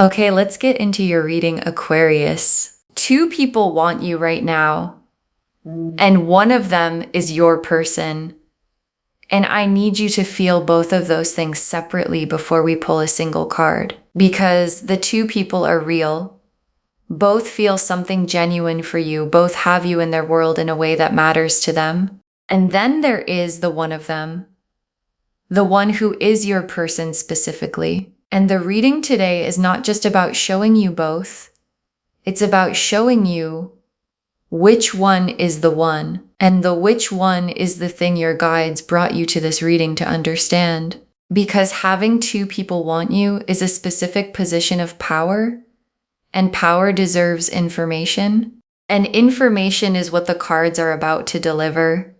Okay, let's get into your reading, Aquarius. Two people want you right now, and one of them is your person. And I need you to feel both of those things separately before we pull a single card, because the two people are real. Both feel something genuine for you. Both have you in their world in a way that matters to them. And then there is the one of them, the one who is your person specifically. And the reading today is not just about showing you both. It's about showing you which one is the one. And the which one is the thing your guides brought you to this reading to understand. Because having two people want you is a specific position of power. And power deserves information. And information is what the cards are about to deliver.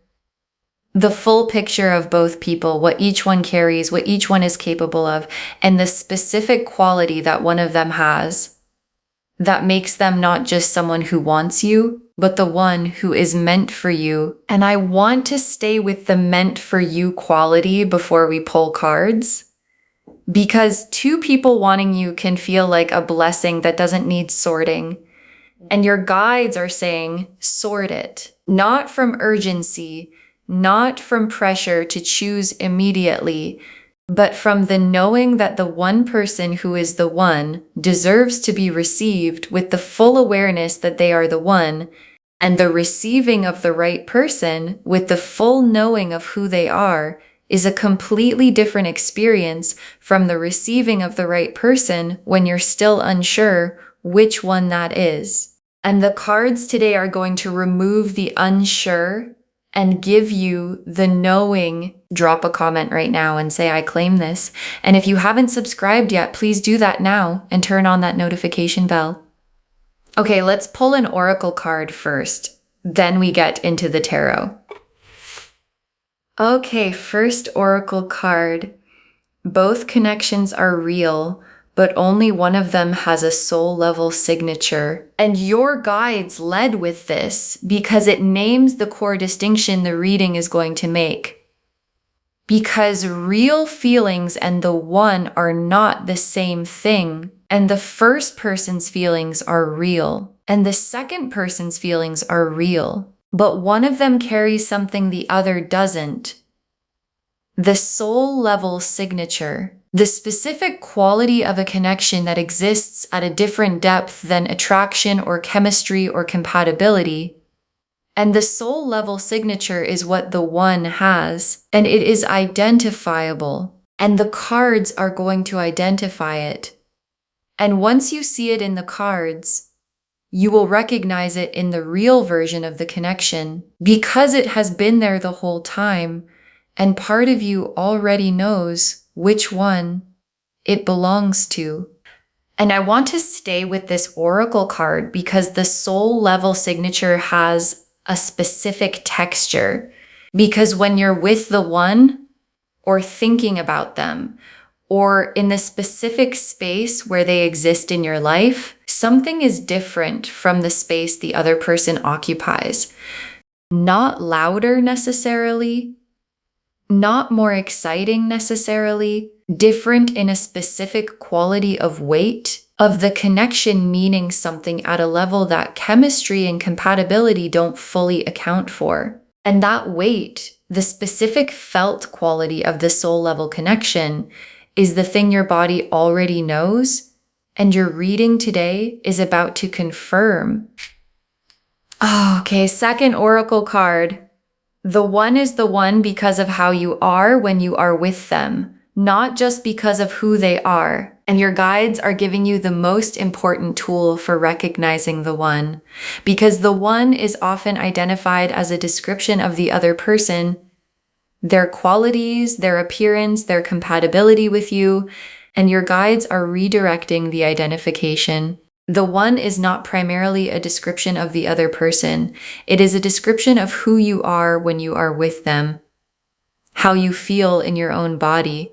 The full picture of both people, what each one carries, what each one is capable of, and the specific quality that one of them has that makes them not just someone who wants you, but the one who is meant for you. And I want to stay with the meant for you quality before we pull cards, because two people wanting you can feel like a blessing that doesn't need sorting. And your guides are saying, sort it, not from urgency, not from pressure to choose immediately, but from the knowing that the one person who is the one deserves to be received with the full awareness that they are the one, and the receiving of the right person with the full knowing of who they are is a completely different experience from the receiving of the right person when you're still unsure which one that is. And the cards today are going to remove the unsure and give you the knowing. Drop a comment right now and say, I claim this. And if you haven't subscribed yet, please do that now and turn on that notification bell. Okay, let's pull an oracle card first. Then we get into the tarot. Okay, first oracle card. Both connections are real, but only one of them has a soul level signature. And your guides led with this because it names the core distinction the reading is going to make. Because real feelings and the one are not the same thing. And the first person's feelings are real. And the second person's feelings are real. But one of them carries something the other doesn't. The soul level signature. The specific quality of a connection that exists at a different depth than attraction or chemistry or compatibility. And the soul level signature is what the one has, and it is identifiable, and the cards are going to identify it. And once you see it in the cards, you will recognize it in the real version of the connection because it has been there the whole time, and part of you already knows which one it belongs to. And I want to stay with this oracle card because the soul level signature has a specific texture. Because when you're with the one, or thinking about them, or in the specific space where they exist in your life, something is different from the space the other person occupies. Not louder necessarily, not more exciting necessarily, different in a specific quality of weight, of the connection meaning something at a level that chemistry and compatibility don't fully account for. And that weight, the specific felt quality of the soul level connection, is the thing your body already knows, and your reading today is about to confirm. Okay, second oracle card. The one is the one because of how you are when you are with them, not just because of who they are. And your guides are giving you the most important tool for recognizing the one, because the one is often identified as a description of the other person, their qualities, their appearance, their compatibility with you, and your guides are redirecting the identification. The one is not primarily a description of the other person. It is a description of who you are when you are with them, how you feel in your own body,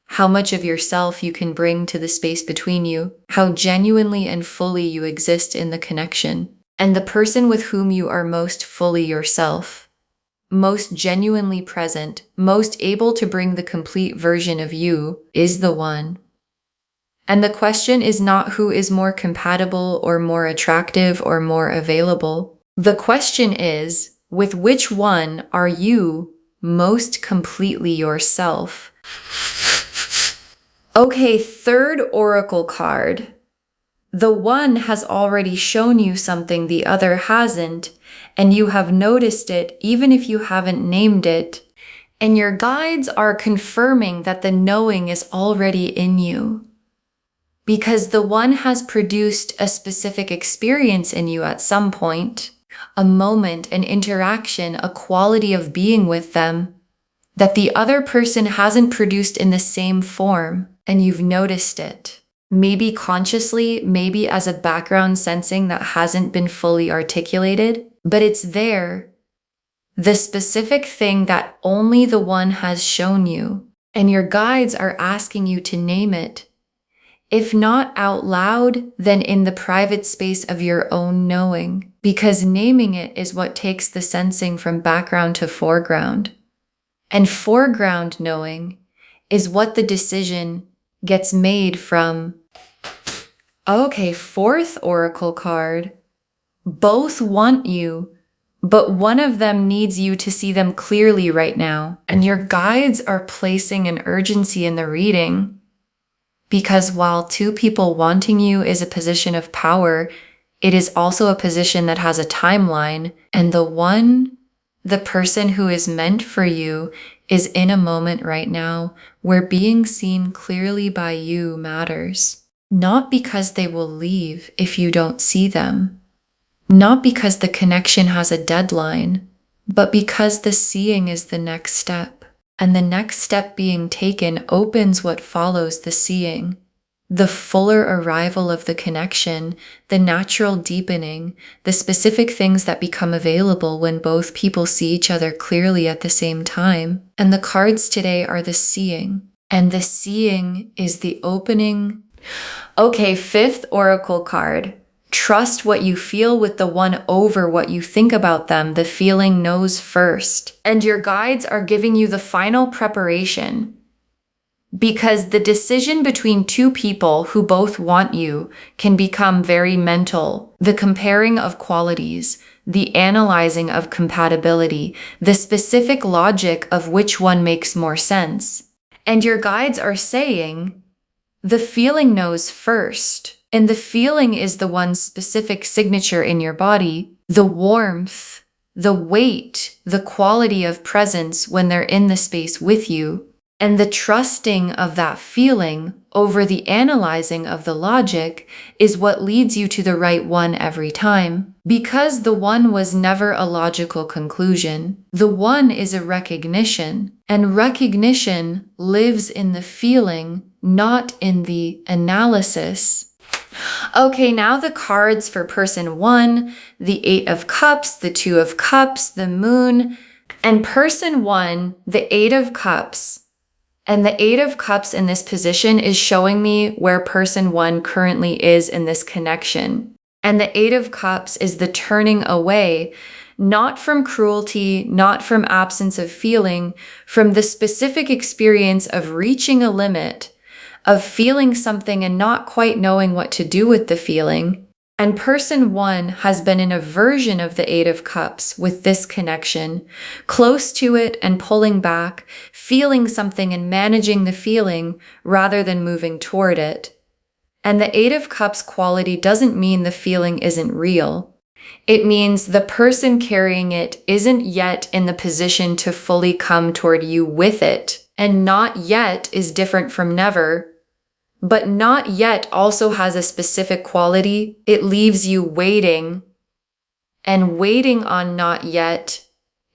how much of yourself you can bring to the space between you, how genuinely and fully you exist in the connection, and the person with whom you are most fully yourself, most genuinely present, most able to bring the complete version of you is the one. And the question is not who is more compatible or more attractive or more available. The question is, with which one are you most completely yourself? Okay, third oracle card. The one has already shown you something the other hasn't, and you have noticed it even if you haven't named it. And your guides are confirming that the knowing is already in you. Because the one has produced a specific experience in you at some point, a moment, an interaction, a quality of being with them, that the other person hasn't produced in the same form, and you've noticed it. Maybe consciously, maybe as a background sensing that hasn't been fully articulated, but it's there. The specific thing that only the one has shown you, and your guides are asking you to name it. If not out loud, then in the private space of your own knowing, because naming it is what takes the sensing from background to foreground. And foreground knowing is what the decision gets made from. Okay, fourth oracle card. Both want you, but one of them needs you to see them clearly right now. And your guides are placing an urgency in the reading. Because while two people wanting you is a position of power, it is also a position that has a timeline. And the person who is meant for you is in a moment right now where being seen clearly by you matters. Not because they will leave if you don't see them. Not because the connection has a deadline, but because the seeing is the next step. And the next step being taken opens what follows the seeing. The fuller arrival of the connection, the natural deepening, the specific things that become available when both people see each other clearly at the same time. And the cards today are the seeing. And the seeing is the opening. Okay, fifth oracle card. Trust what you feel with the one over what you think about them. The feeling knows first. And your guides are giving you the final preparation. Because the decision between two people who both want you can become very mental. The comparing of qualities, the analyzing of compatibility, the specific logic of which one makes more sense. And your guides are saying, the feeling knows first. And the feeling is the one specific signature in your body, the warmth, the weight, the quality of presence when they're in the space with you. And the trusting of that feeling over the analyzing of the logic is what leads you to the right one every time. Because the one was never a logical conclusion. The one is a recognition. And recognition lives in the feeling, not in the analysis. Okay, now the cards for person one, the Eight of Cups, the Two of Cups, the Moon, and person one, the Eight of Cups. And the Eight of Cups in this position is showing me where person one currently is in this connection. And the Eight of Cups is the turning away, not from cruelty, not from absence of feeling, from the specific experience of reaching a limit, of feeling something and not quite knowing what to do with the feeling. And person one has been in a version of the Eight of Cups with this connection, close to it and pulling back, feeling something and managing the feeling rather than moving toward it. And the Eight of Cups quality doesn't mean the feeling isn't real. It means the person carrying it isn't yet in the position to fully come toward you with it. And not yet is different from never. But not yet also has a specific quality. It leaves you waiting. And waiting on not yet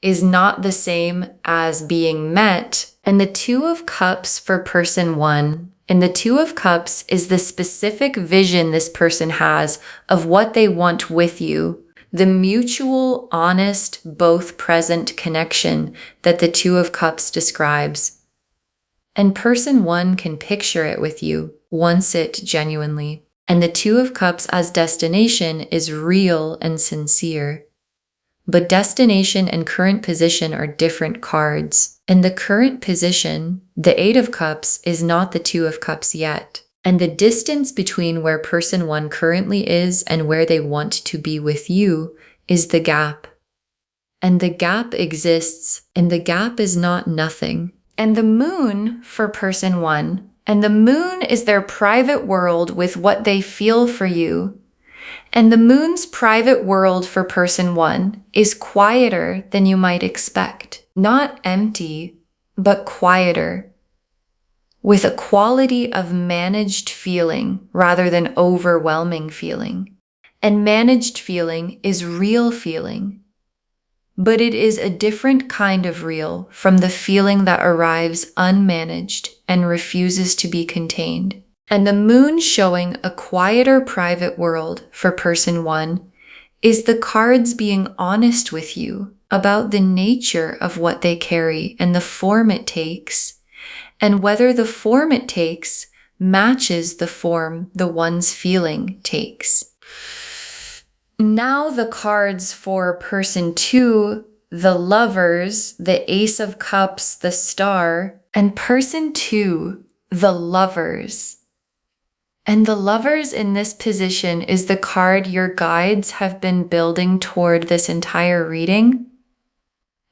is not the same as being met. And the Two of Cups for person one. And the Two of Cups is the specific vision this person has of what they want with you. The mutual, honest, both present connection that the Two of Cups describes. And person one can picture it with you, wants it genuinely. And the Two of Cups as destination is real and sincere. But destination and current position are different cards. And the current position, the Eight of Cups, is not the Two of Cups yet. And the distance between where person one currently is and where they want to be with you is the gap. And the gap exists, and the gap is not nothing. And the moon for person one, and the moon is their private world with what they feel for you. And the moon's private world for person one is quieter than you might expect. Not empty, but quieter, with a quality of managed feeling rather than overwhelming feeling. And managed feeling is real feeling, but it is a different kind of real from the feeling that arrives unmanaged and refuses to be contained. And the moon showing a quieter private world for person one is the cards being honest with you about the nature of what they carry and the form it takes, and whether the form it takes matches the form the one's feeling takes. Now the cards for person two, the Lovers, the Ace of Cups, the Star, and person two, the Lovers. And the Lovers in this position is the card your guides have been building toward this entire reading.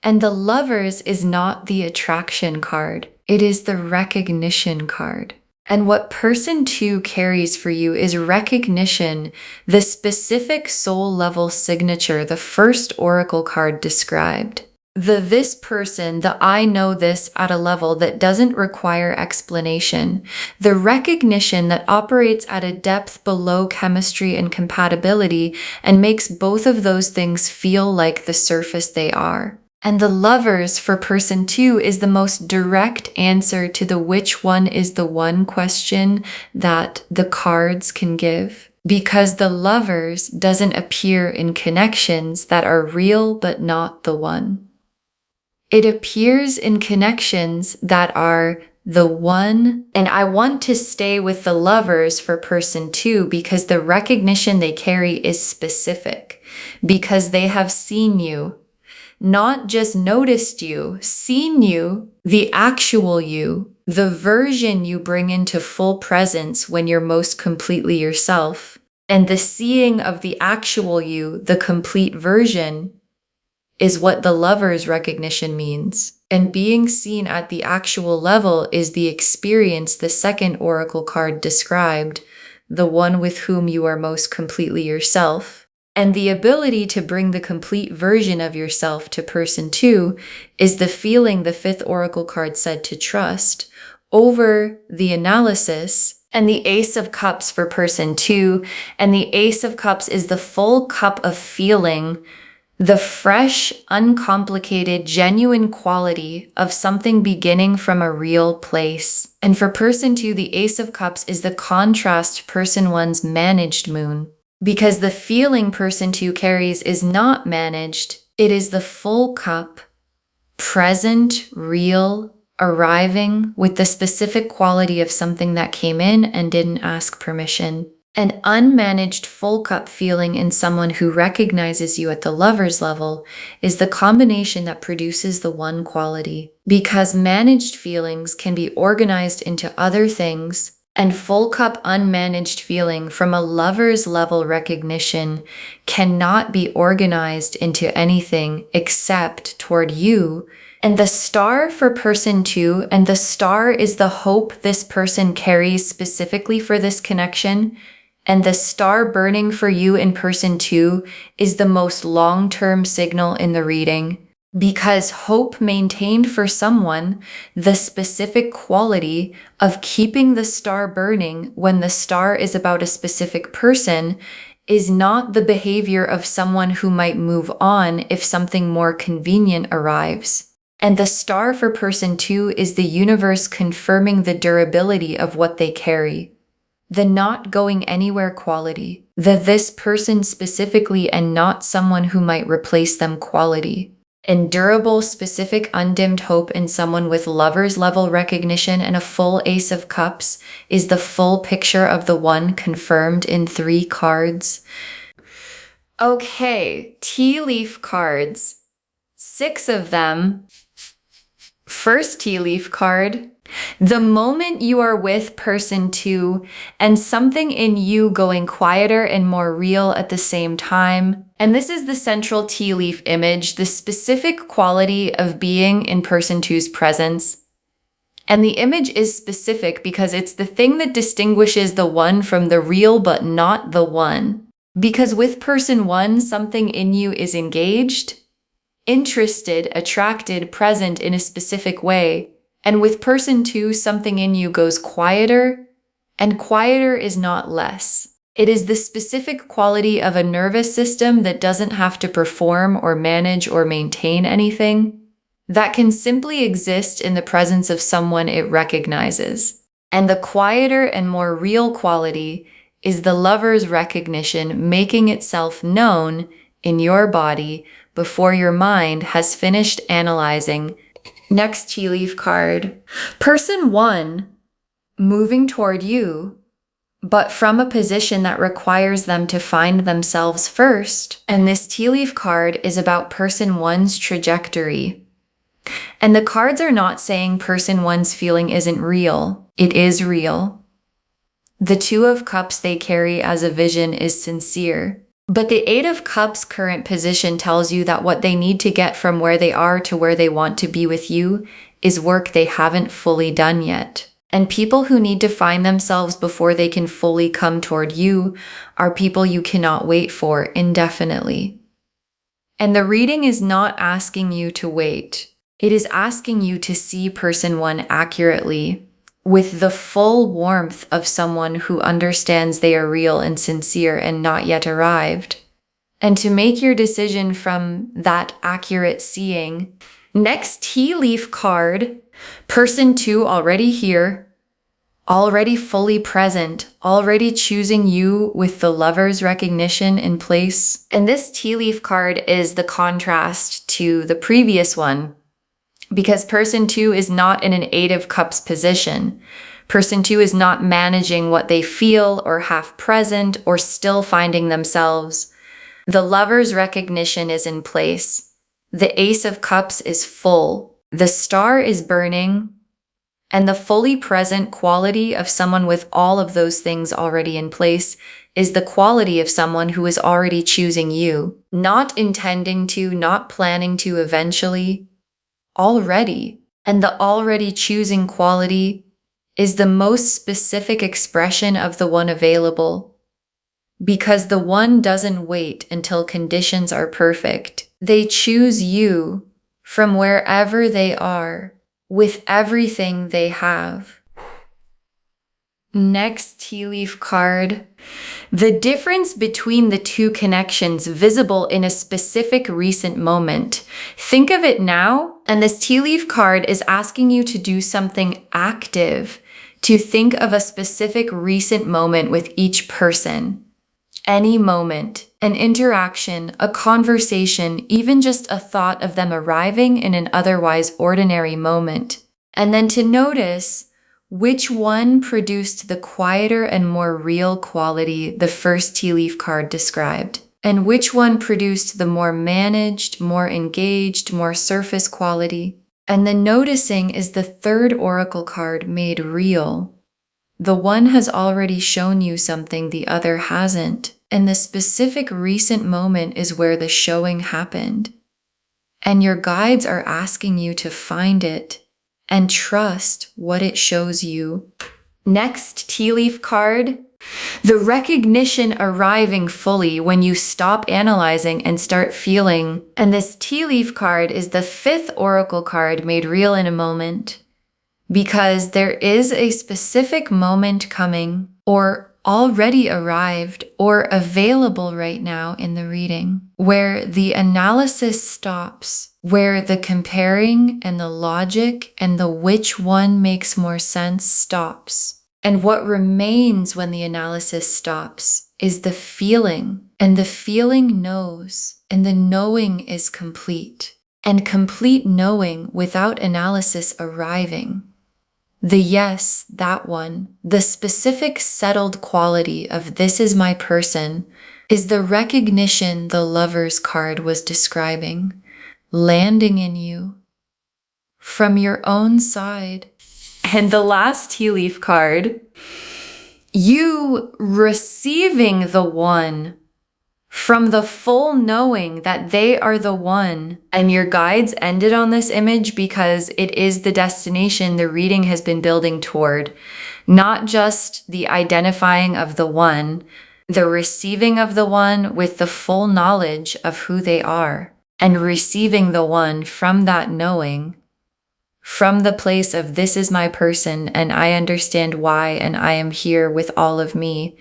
And the Lovers is not the attraction card. It is the recognition card. And what person two carries for you is recognition, the specific soul level signature the first oracle card described. The this person, the I know this at a level that doesn't require explanation. The recognition that operates at a depth below chemistry and compatibility and makes both of those things feel like the surface they are. And the Lovers for person two is the most direct answer to the which one is the one question that the cards can give. Because the Lovers doesn't appear in connections that are real but not the one. It appears in connections that are the one, and I want to stay with the Lovers for person two because the recognition they carry is specific, because they have seen you. Not just noticed you, seen you, the actual you, the version you bring into full presence when you're most completely yourself. And the seeing of the actual you, the complete version, is what the Lover's recognition means. And being seen at the actual level is the experience the second oracle card described, the one with whom you are most completely yourself. And the ability to bring the complete version of yourself to person two is the feeling the fifth oracle card said to trust over the analysis. And the Ace of Cups for person two, and the Ace of Cups is the full cup of feeling, the fresh, uncomplicated, genuine quality of something beginning from a real place. And for person two, the Ace of Cups is the contrast to person one's managed moon. Because the feeling person two carries is not managed, it is the full cup, present, real, arriving with the specific quality of something that came in and didn't ask permission. An unmanaged full cup feeling in someone who recognizes you at the Lover's level is the combination that produces the one quality. Because managed feelings can be organized into other things, and full cup unmanaged feeling from a Lover's level recognition cannot be organized into anything except toward you. And the Star for person two, and the Star is the hope this person carries specifically for this connection. And the star burning for you in person two is the most long-term signal in the reading. Because hope maintained for someone the specific quality of keeping the star burning when the star is about a specific person is not the behavior of someone who might move on if something more convenient arrives. And the Star for person two is the universe confirming the durability of what they carry. The not going anywhere quality, the this person specifically and not someone who might replace them quality. And durable, specific, undimmed hope in someone with Lover's level recognition and a full Ace of Cups is the full picture of the one confirmed in 3 cards. Okay, tea leaf cards. 6 of them. First tea leaf card. The moment you are with person 2 and something in you going quieter and more real at the same time. And this is the central tea leaf image, the specific quality of being in person 2's presence. And the image is specific because it's the thing that distinguishes the one from the real but not the one. Because with person 1, something in you is engaged, interested, attracted, present in a specific way. And with person 2, something in you goes quieter, and quieter is not less. It is the specific quality of a nervous system that doesn't have to perform or manage or maintain anything, that can simply exist in the presence of someone it recognizes. And the quieter and more real quality is the lover's recognition making itself known in your body before your mind has finished analyzing. Next tea leaf card. Person 1 moving toward you, but from a position that requires them to find themselves first. And this tea leaf card is about person 1's trajectory. And the cards are not saying person 1's feeling isn't real. It is real. The 2 of Cups they carry as a vision is sincere. But the 8 of Cups current position tells you that what they need to get from where they are to where they want to be with you is work they haven't fully done yet. And people who need to find themselves before they can fully come toward you are people you cannot wait for indefinitely. And the reading is not asking you to wait. It is asking you to see person 1 accurately, with the full warmth of someone who understands they are real and sincere and not yet arrived, and to make your decision from that accurate seeing. Next tea leaf card, person 2 already here, already fully present, already choosing you with the lover's recognition in place. And this tea leaf card is the contrast to the previous one, because person 2 is not in an 8 of Cups position. Person 2 is not managing what they feel or half present or still finding themselves. The lover's recognition is in place. The Ace of Cups is full. The star is burning. And the fully present quality of someone with all of those things already in place is the quality of someone who is already choosing you, not intending to, not planning to eventually, already. And the already choosing quality is the most specific expression of the one available, because the one doesn't wait until conditions are perfect. They choose you from wherever they are, with everything they have. Next tea leaf card. The difference between the 2 connections visible in a specific recent moment. Think of it now, and this tea leaf card is asking you to do something active, to think of a specific recent moment with each person. Any moment, an interaction, a conversation, even just a thought of them arriving in an otherwise ordinary moment. And then to notice which one produced the quieter and more real quality the first tea leaf card described, and which one produced the more managed, more engaged, more surface quality. And the noticing is the third oracle card made real. The one has already shown you something the other hasn't, and the specific recent moment is where the showing happened. And your guides are asking you to find it and trust what it shows you. Next tea leaf card. The recognition arriving fully when you stop analyzing and start feeling. And this tea leaf card is the 5th oracle card made real in a moment, because there is a specific moment coming, or already arrived, or available right now in the reading, where the analysis stops, where the comparing and the logic and the which one makes more sense stops. And what remains when the analysis stops is the feeling, and the feeling knows, and the knowing is complete, and complete knowing without analysis arriving. The yes, that one, the specific settled quality of this is my person, is the recognition the lover's card was describing, landing in you, from your own side. And the last tea leaf card, you receiving the one from the full knowing that they are the one. And your guides ended on this image because it is the destination the reading has been building toward. Not just the identifying of the one, the receiving of the one with the full knowledge of who they are, and receiving the one from that knowing, from the place of this is my person and I understand why and I am here with all of me,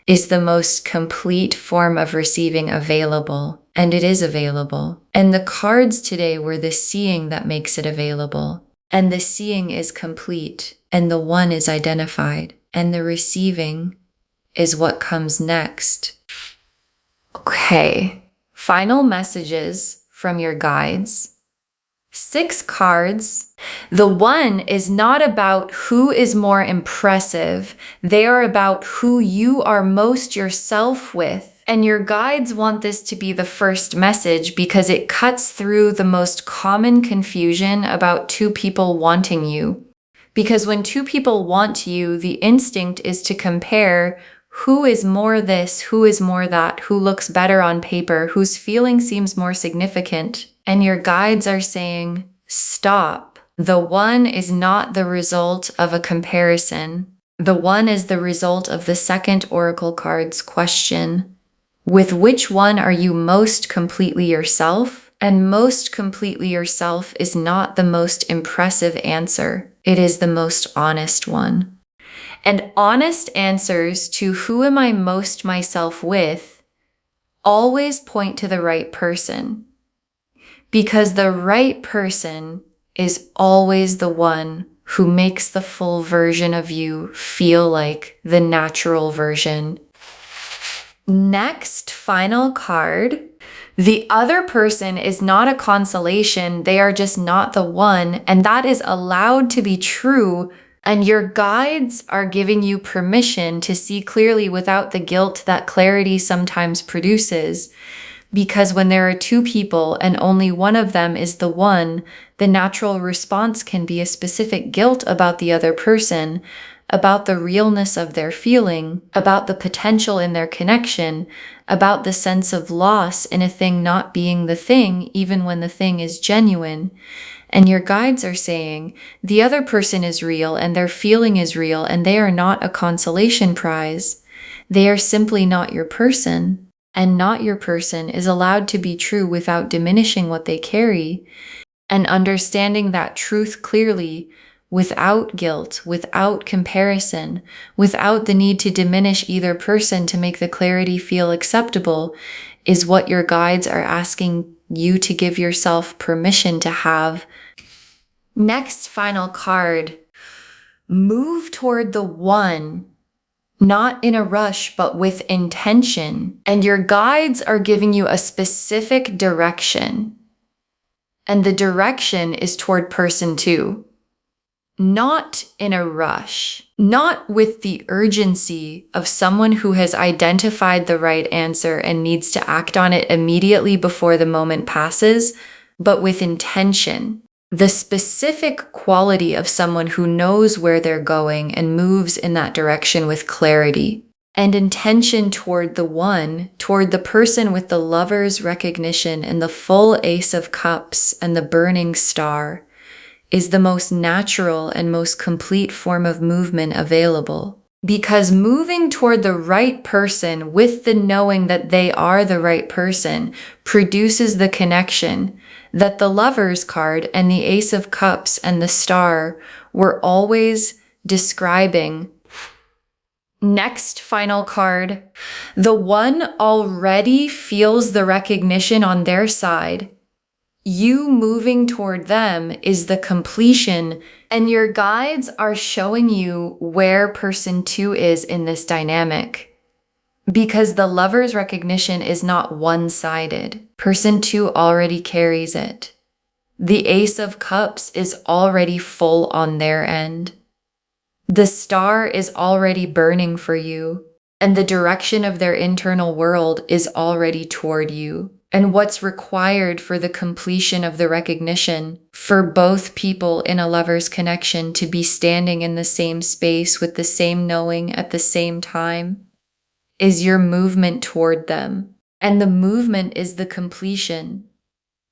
is the most complete form of receiving available. And it is available. And the cards today were the seeing that makes it available. And the seeing is complete. And the one is identified. And the receiving is what comes next. Okay. Final messages from your guides. 6 cards. The one is not about who is more impressive. They are about who you are most yourself with. And your guides want this to be the first message because it cuts through the most common confusion about 2 people wanting you. Because when 2 people want you, the instinct is to compare who is more this, who is more that, who looks better on paper, whose feeling seems more significant. And your guides are saying, stop. The one is not the result of a comparison. The one is the result of the second oracle card's question. With which one are you most completely yourself? And most completely yourself is not the most impressive answer. It is the most honest one. And honest answers to who am I most myself with always point to the right person. Because the right person is always the one who makes the full version of you feel like the natural version. Next, final card. The other person is not a consolation. They are just not the one. And that is allowed to be true. And your guides are giving you permission to see clearly without the guilt that clarity sometimes produces. Because when there are 2 people and only one of them is the one, the natural response can be a specific guilt about the other person, about the realness of their feeling, about the potential in their connection, about the sense of loss in a thing not being the thing, even when the thing is genuine. And your guides are saying, the other person is real and their feeling is real and they are not a consolation prize. They are simply not your person. And not your person is allowed to be true without diminishing what they carry. And understanding that truth clearly, without guilt, without comparison, without the need to diminish either person to make the clarity feel acceptable, is what your guides are asking you to give yourself permission to have. Next final card. Move toward the one. Not in a rush, but with intention. And your guides are giving you a specific direction. And the direction is toward person 2. Not in a rush. Not with the urgency of someone who has identified the right answer and needs to act on it immediately before the moment passes, but with intention. The specific quality of someone who knows where they're going and moves in that direction with clarity. And intention toward the one, toward the person with the lover's recognition and the full Ace of Cups and the burning star, is the most natural and most complete form of movement available. Because moving toward the right person with the knowing that they are the right person produces the connection that the Lover's card and the Ace of Cups and the Star were always describing. Next final card. The one already feels the recognition on their side. You moving toward them is the completion, and your guides are showing you where person 2 is in this dynamic. Because the Lover's recognition is not one-sided. Person 2 already carries it. The Ace of Cups is already full on their end. The Star is already burning for you, and the direction of their internal world is already toward you. and what's required for the completion of the recognition for both people in a lover's connection to be standing in the same space with the same knowing at the same time is your movement toward them. And the movement is the completion.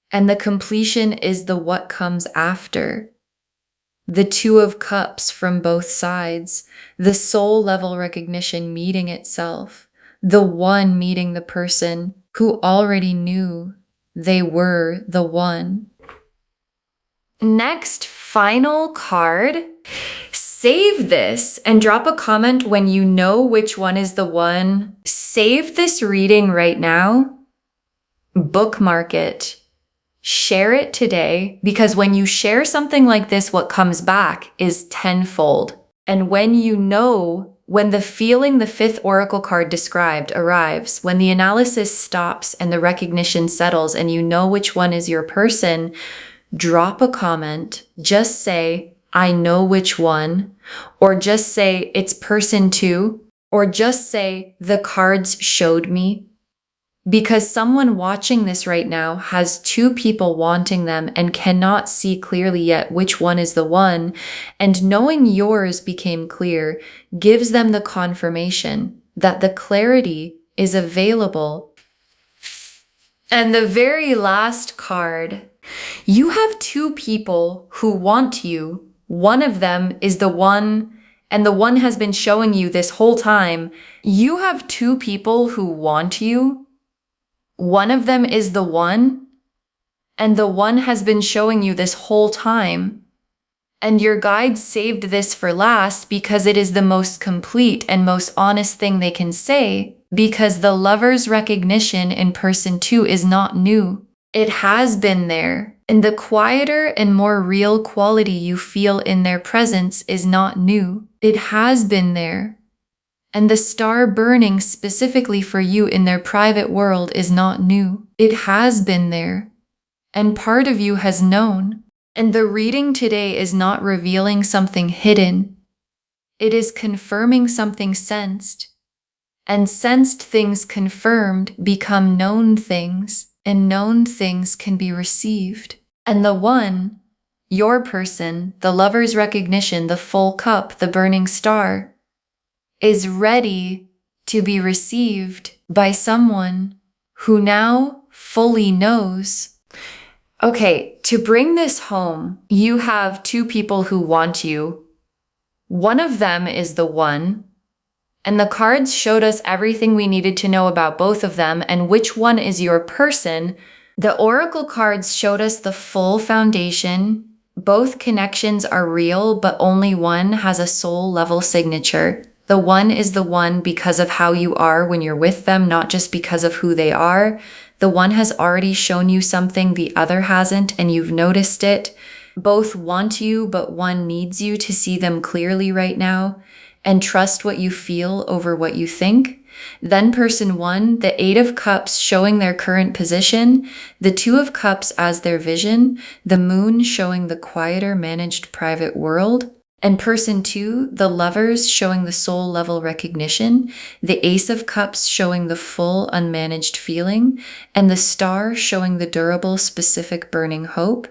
And the completion is the what comes after. The Two of Cups from both sides, the soul level recognition meeting itself, the one meeting the person who already knew they were the one. Next, final card. Save this and drop a comment when you know which one is the one. Save this reading right now. Bookmark it. Share it today, because when you share something like this, what comes back is tenfold. And when you know, when the feeling the fifth oracle card described arrives, when the analysis stops and the recognition settles and you know which one is your person, drop a comment. Just say, I know which one, or just say, it's person 2, or just say, the cards showed me. Because someone watching this right now has 2 people wanting them and cannot see clearly yet which one is the one, and knowing yours became clear gives them the confirmation that the clarity is available. And the very last card, you have 2 people who want you. One of them is the one, and the one has been showing you this whole time. You have 2 people who want you. One of them is the one, and the one has been showing you this whole time. And your guides saved this for last because it is the most complete and most honest thing they can say, because the lover's recognition in person 2 is not new. It has been there, and the quieter and more real quality you feel in their presence is not new. It has been there. And the star burning specifically for you in their private world is not new. It has been there. And part of you has known. And the reading today is not revealing something hidden. It is confirming something sensed. And sensed things confirmed become known things, and known things can be received. And the one, your person, the lover's recognition, the full cup, the burning star, is ready to be received by someone who now fully knows. Okay, to bring this home, you have 2 people who want you. One of them is the one, and the cards showed us everything we needed to know about both of them and which one is your person. The oracle cards showed us the full foundation. Both connections are real, but only one has a soul level signature. The one is the one because of how you are when you're with them, not just because of who they are. The one has already shown you something the other hasn't, and you've noticed it. Both want you, but one needs you to see them clearly right now and trust what you feel over what you think. Then person 1, the 8 of Cups showing their current position, the 2 of Cups as their vision, the moon showing the quieter, managed private world. And person 2, the lovers showing the soul level recognition, the Ace of Cups showing the full unmanaged feeling, and the star showing the durable specific burning hope.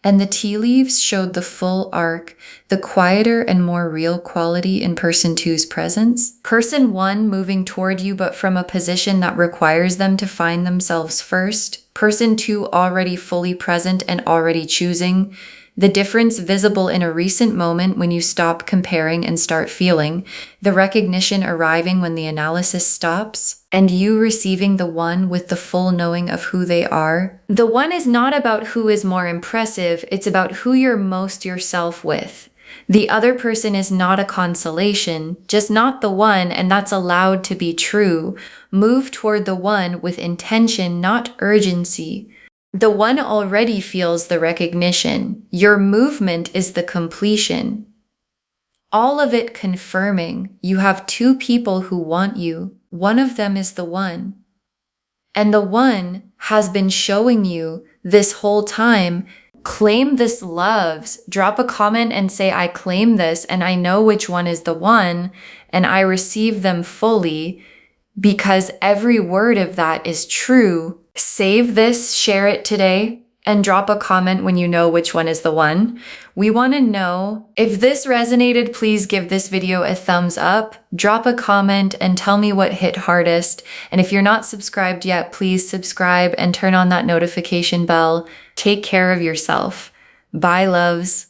And the tea leaves showed the full arc, the quieter and more real quality in person 2's presence. Person 1 moving toward you but from a position that requires them to find themselves first. Person 2 already fully present and already choosing. The difference visible in a recent moment when you stop comparing and start feeling, the recognition arriving when the analysis stops, and you receiving the one with the full knowing of who they are. The one is not about who is more impressive, it's about who you're most yourself with. The other person is not a consolation, just not the one, and that's allowed to be true. Move toward the one with intention, not urgency. The one already feels the recognition. Your movement is the completion. All of it confirming you have 2 people who want you. One of them is the one. And the one has been showing you this whole time. Claim this loves. Drop a comment and say, I claim this and I know which one is the one and I receive them fully, because every word of that is true. Save this, share it today, and drop a comment when you know which one is the one. We want to know if this resonated. Please give this video a thumbs up, drop a comment, and tell me what hit hardest. And if you're not subscribed yet, please subscribe and turn on that notification bell. Take care of yourself. Bye, loves.